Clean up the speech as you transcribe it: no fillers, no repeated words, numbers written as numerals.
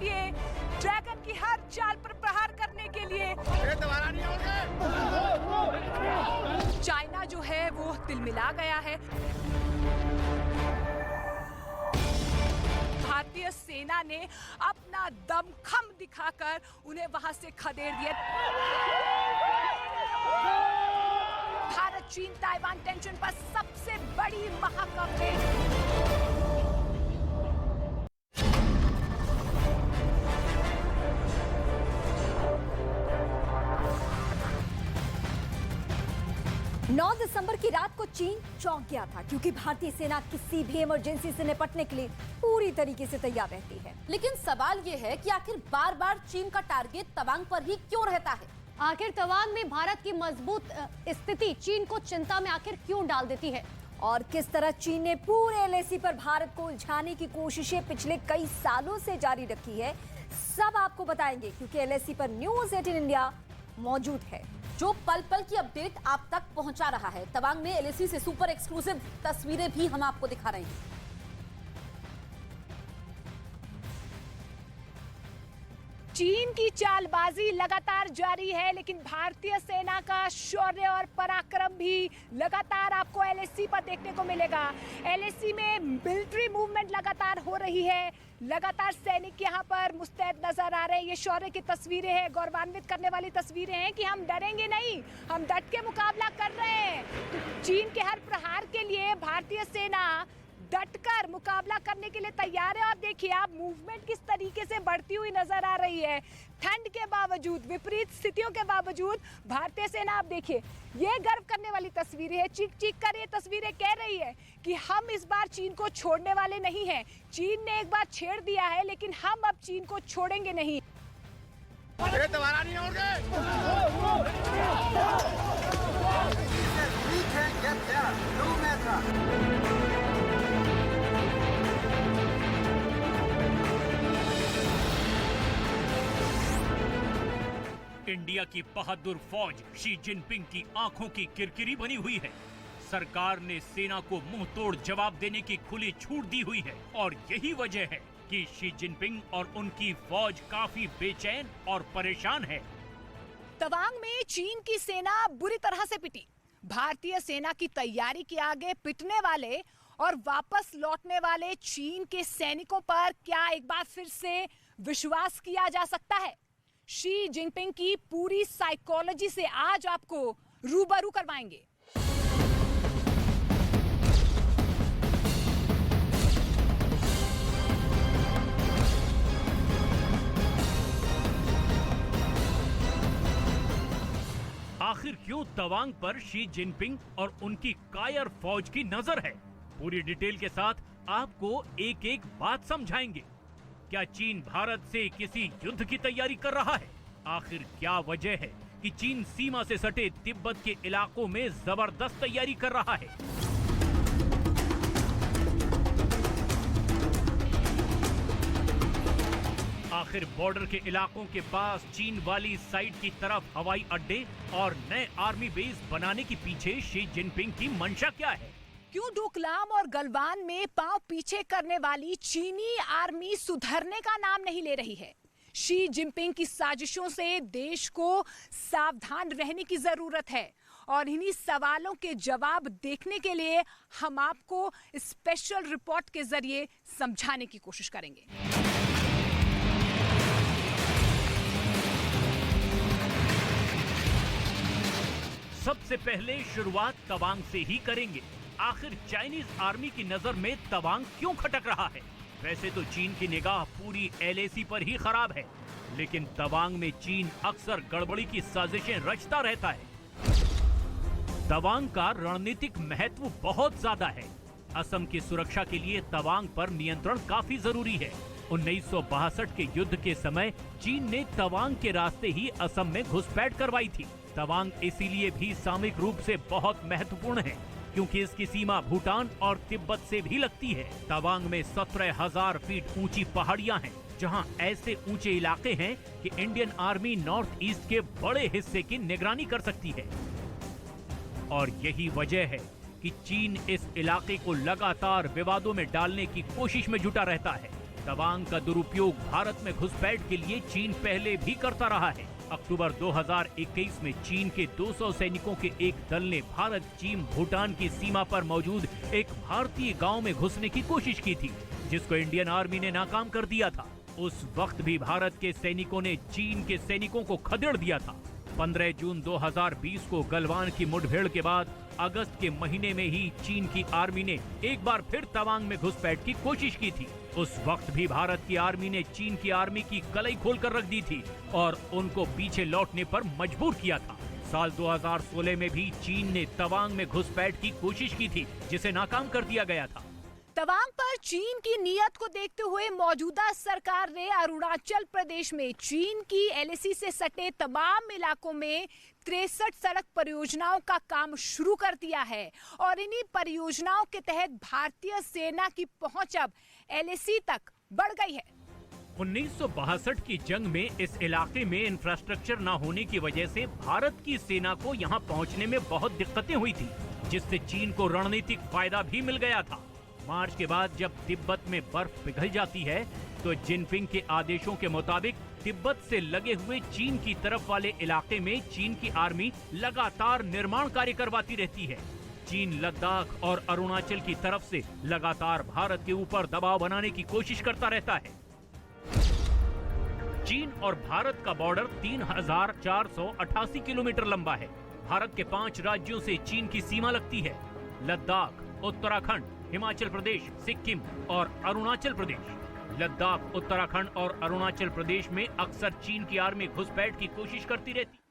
लिए, ड्रैगन की हर चाल पर प्रहार करने के लिए। दोबारा नहीं होंगे। चाइना जो है वो तिलमिला गया है। भारतीय सेना ने अपना दमखम दिखाकर उन्हें वहां से खदेड़ दिया। भारत चीन ताइवान टेंशन पर सबसे बड़ी महाकवरेज। दिसंबर की रात को चीन चौंक गया था क्योंकि भारतीय सेना किसी भी इमरजेंसी से निपटने के लिए पूरी तरीके से तैयार रहती है। लेकिन सवाल ये है कि आखिर बार बार चीन का टारगेट तवांग पर ही क्यों रहता है? आखिर तवांग में भारत की मजबूत स्थिति चीन को चिंता में आखिर क्यों डाल देती है? और किस तरह चीन ने पूरे एलएसी पर भारत को उलझाने की कोशिशें पिछले कई सालों से जारी रखी है, सब आपको बताएंगे क्योंकि एलएसी पर न्यूज़ 18 इंडिया मौजूद है, जो पल पल की अपडेट आप तक पहुंचा रहा है। तवांग में एलएसी से सुपर एक्सक्लूसिव तस्वीरें भी हम आपको दिखा रहे हैं। चीन की चालबाजी लगातार जारी है, लेकिन भारतीय सेना का शौर्य और पराक्रम भी लगातार आपको एलएसी पर देखने को मिलेगा। एलएसी में मिलिट्री मूवमेंट लगातार हो रही है, लगातार सैनिक यहाँ पर मुस्तैद नजर आ रहे हैं। ये शौर्य की तस्वीरें हैं, गौरवान्वित करने वाली तस्वीरें हैं कि हम डरेंगे नहीं, हम डट के मुकाबला कर रहे हैं। तो चीन के हर प्रहार के लिए भारतीय सेना डटकर मुकाबला करने के लिए तैयार है। और देखिए आप मूवमेंट किस तरीके से बढ़ती हुई नजर आ रही है। ठंड के बावजूद, विपरीत स्थितियों के बावजूद भारतीय सेना, आप देखिए, ये गर्व करने वाली तस्वीरें है। चीख चीख कर ये तस्वीरें कह रही है कि हम इस बार चीन को छोड़ने वाले नहीं हैं। चीन ने एक बार छेड़ दिया है, लेकिन हम अब चीन को छोड़ेंगे नहीं। ये दोबारा नहीं होंगे। इंडिया की बहादुर फौज शी जिनपिंग की आंखों की किरकिरी बनी हुई है। सरकार ने सेना को मुंह तोड़ जवाब देने की खुली छूट दी हुई है और यही वजह है कि शी जिनपिंग और उनकी फौज काफी बेचैन और परेशान है। तवांग में चीन की सेना बुरी तरह से पिटी। भारतीय सेना की तैयारी के आगे पिटने वाले और वापस लौटने वाले चीन के सैनिकों पर क्या एक बार फिर से विश्वास किया जा सकता है? शी जिनपिंग की पूरी साइकोलॉजी से आज आपको रूबरू करवाएंगे। आखिर क्यों तवांग पर शी जिनपिंग और उनकी कायर फौज की नजर है? पूरी डिटेल के साथ आपको एक एक बात समझाएंगे। क्या चीन भारत से किसी युद्ध की तैयारी कर रहा है? आखिर क्या वजह है कि चीन सीमा से सटे तिब्बत के इलाकों में जबरदस्त तैयारी कर रहा है? आखिर बॉर्डर के इलाकों के पास चीन वाली साइड की तरफ हवाई अड्डे और नए आर्मी बेस बनाने के पीछे शी जिनपिंग की मंशा क्या है? क्यों डोकलाम और गलवान में पांव पीछे करने वाली चीनी आर्मी सुधरने का नाम नहीं ले रही है? शी जिनपिंग की साजिशों से देश को सावधान रहने की जरूरत है और इन्हीं सवालों के जवाब देखने के लिए हम आपको स्पेशल रिपोर्ट के जरिए समझाने की कोशिश करेंगे। सबसे पहले शुरुआत तवांग से ही करेंगे। आखिर चाइनीज आर्मी की नजर में तवांग क्यों खटक रहा है? वैसे तो चीन की निगाह पूरी एलएसी पर ही खराब है, लेकिन तवांग में चीन अक्सर गड़बड़ी की साजिशें रचता रहता है। तवांग का रणनीतिक महत्व बहुत ज्यादा है। असम की सुरक्षा के लिए तवांग पर नियंत्रण काफी जरूरी है। 1962 के युद्ध के समय चीन ने तवांग के रास्ते ही असम में घुसपैठ करवाई थी। तवांग इसीलिए भी सामरिक रूप से बहुत महत्वपूर्ण है क्योंकि इसकी सीमा भूटान और तिब्बत से भी लगती है। तवांग में 17,000 फीट ऊंची पहाड़ियां हैं, जहां ऐसे ऊंचे इलाके हैं कि इंडियन आर्मी नॉर्थ ईस्ट के बड़े हिस्से की निगरानी कर सकती है। और यही वजह है कि चीन इस इलाके को लगातार विवादों में डालने की कोशिश में जुटा रहता है। तवांग का दुरुपयोग भारत में घुसपैठ के लिए चीन पहले भी करता रहा है। अक्टूबर 2021 में चीन के 200 सैनिकों के एक दल ने भारत चीन भूटान की सीमा पर मौजूद एक भारतीय गांव में घुसने की कोशिश की थी, जिसको इंडियन आर्मी ने नाकाम कर दिया था। उस वक्त भी भारत के सैनिकों ने चीन के सैनिकों को खदेड़ दिया था। 15 जून 2020 को गलवान की मुठभेड़ के बाद अगस्त के महीने में ही चीन की आर्मी ने एक बार फिर तवांग में घुसपैठ की कोशिश की थी। उस वक्त भी भारत की आर्मी ने चीन की आर्मी की कलाई खोलकर रख दी थी और उनको पीछे लौटने पर मजबूर किया था। साल 2016 में भी चीन ने तवांग में घुसपैठ की कोशिश की थी, जिसे नाकाम कर दिया गया था। तवांग पर चीन की नीयत को देखते हुए मौजूदा सरकार ने अरुणाचल प्रदेश में चीन की एलएसी से सटे तमाम इलाकों में 63 सड़क परियोजनाओं का काम शुरू कर दिया है और इन्हीं परियोजनाओं के तहत भारतीय सेना की पहुंच अब एलएसी तक बढ़ गई है। 1962 की जंग में इस इलाके में इंफ्रास्ट्रक्चर न होने की वजह से भारत की सेना को यहां पहुंचने में बहुत दिक्कतें हुई थी, जिससे चीन को रणनीतिक फायदा भी मिल गया था। मार्च के बाद जब तिब्बत में बर्फ पिघल जाती है तो जिनपिंग के आदेशों के मुताबिक तिब्बत से लगे हुए चीन की तरफ वाले इलाके में चीन की आर्मी लगातार निर्माण कार्य करवाती रहती है। चीन लद्दाख और अरुणाचल की तरफ से लगातार भारत के ऊपर दबाव बनाने की कोशिश करता रहता है। चीन और भारत का बॉर्डर 3488 किलोमीटर लंबा है। भारत के 5 राज्यों से चीन की सीमा लगती है: लद्दाख, उत्तराखंड, हिमाचल प्रदेश, सिक्किम और अरुणाचल प्रदेश। लद्दाख, उत्तराखंड और अरुणाचल प्रदेश में अक्सर चीन की आर्मी घुसपैठ की कोशिश करती रहती है।